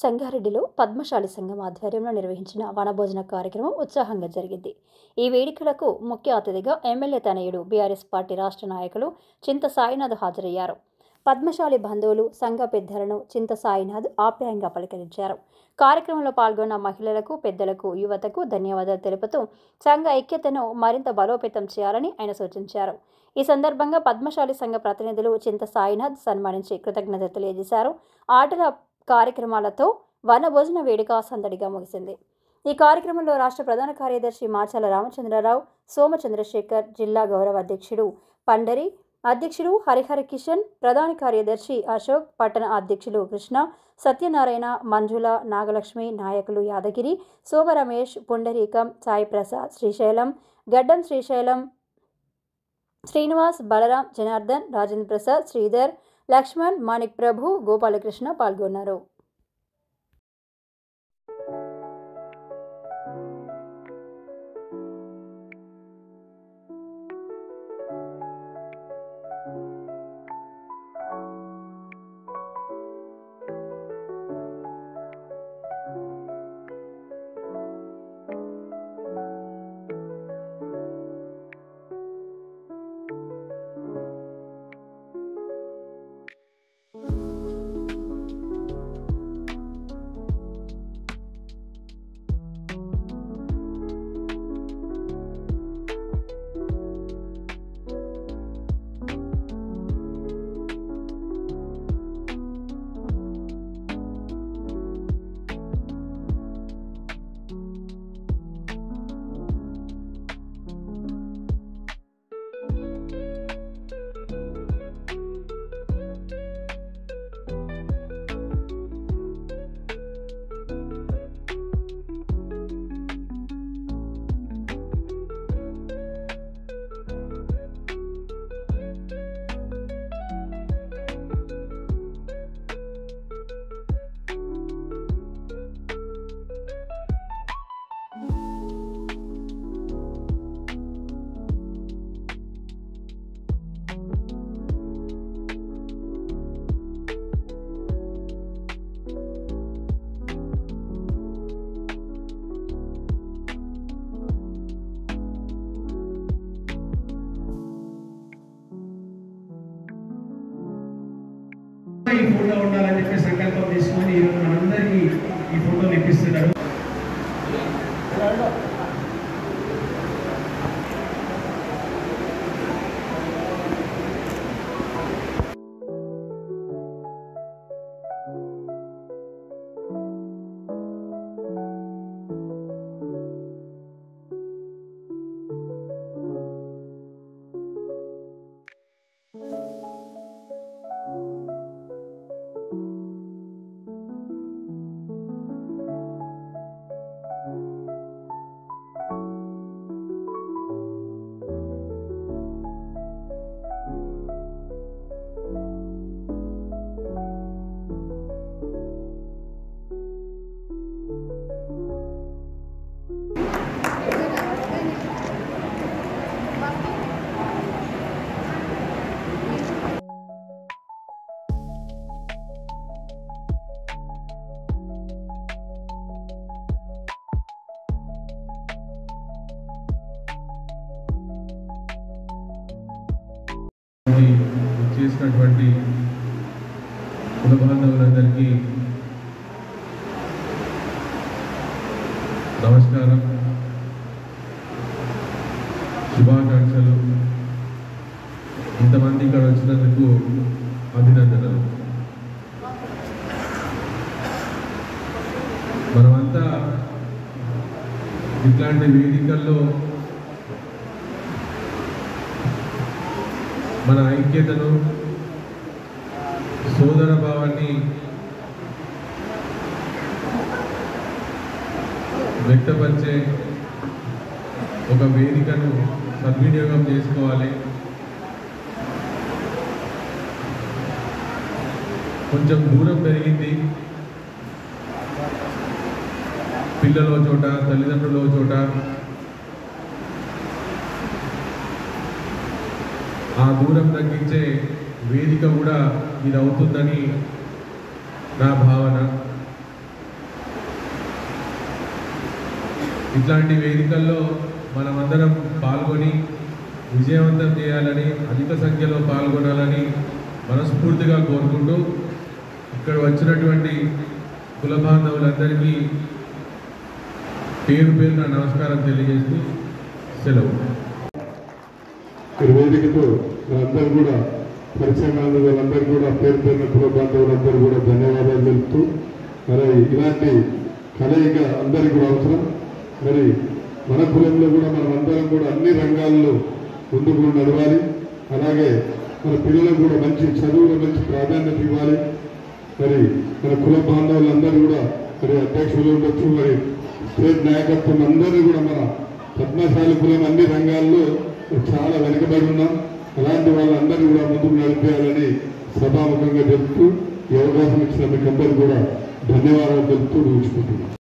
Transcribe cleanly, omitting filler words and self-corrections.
సంగారెడ్డిలో పద్మశాలి సంఘం ఆధ్వర్యంలో నిర్వహించిన వనభోజన కార్యక్రమం ఉత్సాహంగా జరిగింది. ఈ వేడుకలకు ముఖ్య అతిథిగా ఎమ్మెల్యే తనయుడు బీఆర్ఎస్ పార్టీ రాష్ట్ర నాయకులు చింత సాయినాథ్ హాజరయ్యారు. పద్మశాలి బంధువులు, సంఘ పెద్దలను చింత సాయినాథ్ ఆప్యాయంగా పలకరించారు. కార్యక్రమంలో పాల్గొన్న మహిళలకు, పెద్దలకు, యువతకు ధన్యవాదాలు తెలుపుతూ సంఘ ఐక్యతను మరింత బలోపేతం చేయాలని ఆయన సూచించారు. ఈ సందర్భంగా పద్మశాలి సంఘ ప్రతినిధులు చింత సాయినాథ్ సన్మానించి కృతజ్ఞతలు తెలియజేశారు. ఆటల కార్యక్రమాలతో వనభోజన వేడుక సందడిగా ముగిసింది. ఈ కార్యక్రమంలో రాష్ట్ర ప్రధాన కార్యదర్శి మాచాల రామచంద్రరావు, సోమ చంద్రశేఖర్, జిల్లా గౌరవ అధ్యక్షుడు పండరి, అధ్యక్షుడు హరిహర కిషన్, ప్రధాన కార్యదర్శి అశోక్, పట్టణ అధ్యక్షులు కృష్ణ, సత్యనారాయణ, మంజుల, నాగలక్ష్మి, నాయకులు యాదగిరి, సోమ రమేష్, పుండరీకం, సాయి ప్రసాద్, శ్రీశైలం, గడ్డం శ్రీశైలం, శ్రీనివాస్, బలరాం, జనార్దన్, రాజేంద్ర ప్రసాద్, శ్రీధర్, లక్ష్మణ్, మాణిక్ ప్రభు, గోపాలకృష్ణ పాల్గొన్నారు. ఈ ఫోటో ఉండాలని చెప్పి సంకల్పం తీసుకొని ఈరోజు మనందరికీ ఈ ఫోటోలు ఇప్పిస్తున్నారు. చేసినటువంటి కుల బాంధవులందరికీ నమస్కారం, శుభాకాంక్షలు. ఇంతమంది ఇక్కడ వచ్చినందుకు అభినందనలు. మనమంతా ఇట్లాంటి వేదికల్లో మన ఐక్యతను, సోదర భావాన్ని వ్యక్తపరిచే ఒక వేదికను సద్వినియోగం చేసుకోవాలి. కొంచెం దూరం పెరిగింది. పిల్లల చోట, తల్లిదండ్రుల చోట ఆ దూరం తగ్గించే వేదిక కూడా ఇది అవుతుందని నా భావన. ఇట్లాంటి వేదికల్లో మనమందరం పాల్గొని విజయవంతం చేయాలని, అధిక సంఖ్యలో పాల్గొనాలని మనస్ఫూర్తిగా కోరుకుంటూ ఇక్కడ వచ్చినటువంటి కుల బాంధవులందరికీ పేరు పేరున నమస్కారం తెలియజేస్తూ సెలవు. వేదికతో అందరూ కూడా పరిచయం అయిన వాళ్ళందరూ కూడా పేరు పేరున కుల బాంధవులందరూ కూడా ధన్యవాదాలు తెలుపుతూ, మరి ఇలాంటి కలయిక అందరికీ కూడా అవసరం. మరి మన కులంలో కూడా మనం అందరం కూడా అన్ని రంగాల్లో ముందుకు నడవాలి. అలాగే మన పిల్లలకు కూడా మంచి చదువులో మంచి ప్రాధాన్యత ఇవ్వాలి. మరి మన కుల బాంధవులందరూ కూడా మరి అధ్యక్షులు ఉండొచ్చు, మరి స్టేట్ నాయకత్వం అందరూ కూడా మన పద్మశాలి కులం అన్ని రంగాల్లో చాలా వెనుకబడి ఉన్నాం. అలాంటి వాళ్ళందరూ కూడా ముందుకు నడిపేయాలని సభాముఖంగా చెప్తూ ఈ అవకాశం ఇచ్చిన మీకు అందరూ కూడా ధన్యవాదాలు తెలుపుతూ ఉంచుకుంటున్నాం.